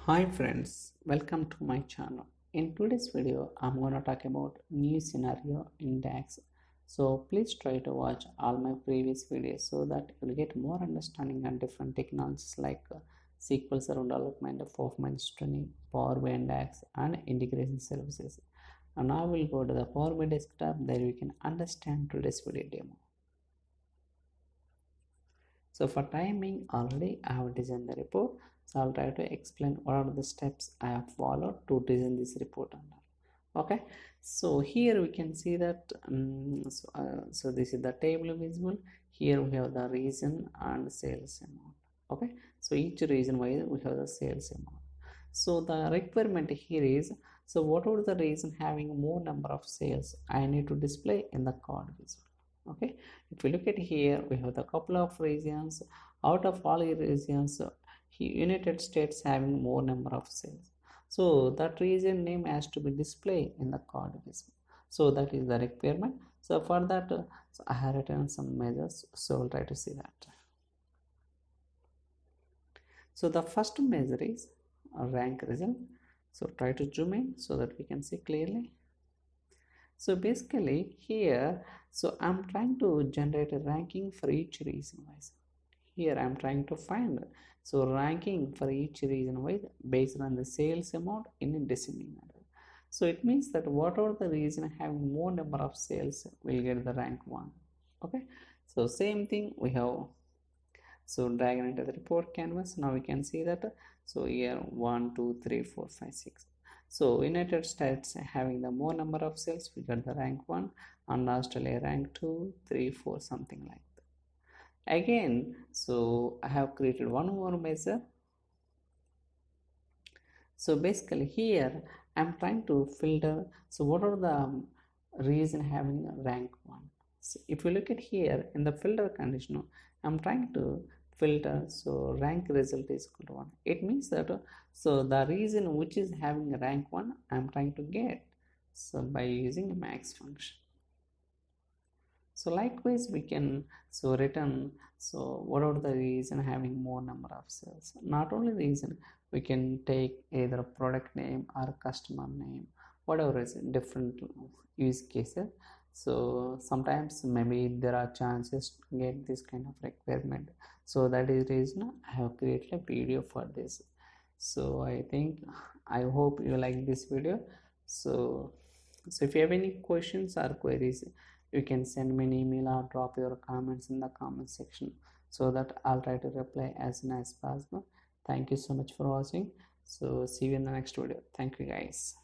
Hi friends, welcome to my channel. In today's video, I'm going to talk about new scenario in DAX. So please try to watch all my previous videos so that you'll get more understanding on different technologies like SQL Server development, performance tuning, Power BI and DAX, and integration services. And now we'll go to the Power BI desktop. There we can understand today's video demo. So for timing, already I have designed the report. So I'll try to explain what are the steps I have followed to design this report under. Okay, so here we can see that so this is the table visible. Here we have the region and sales amount. Okay, so each region wise we have the sales amount. So the requirement here is, so whatever the region having more number of sales, I need to display in the card visible. Okay, if you look at here, we have the couple of regions. Out of all regions, United States having more number of sales, so that region name has to be displayed in the card visible. So that is the requirement. So for that, so I have written some measures, so I'll try to see that. So the first measure is a rank result. So try to zoom in so that we can see clearly. So basically here, so I'm trying to generate a ranking for each region wise. Here I'm trying to find so ranking for each region wise based on the sales amount in a descending order. So it means that whatever the region having more number of sales will get the rank 1. Okay, so same thing we have. So drag into the report canvas. Now we can see that. So here 1 2 3 4 5 6. So United States having the more number of sales, we got the rank 1, and Australia rank 2 3 4 something like that. Again, so I have created one more measure. So basically here I'm trying to filter, so what are the region having rank 1. So if you look at here in the filter condition, I'm trying to filter, so rank result is equal to 1. It means that so the region which is having rank 1 I'm trying to get, so by using a max function. So likewise we can so return, so whatever the region having more number of sales. Not only region, we can take either product name or customer name, whatever is different use cases. So sometimes maybe there are chances to get this kind of requirement. So that is the reason I have created a video for this. So I hope you like this video. So if you have any questions or queries, you can send me an email or drop your comments in the comment section so that I'll try to reply as soon as possible. Thank you so much for watching. So see you in the next video. Thank you guys.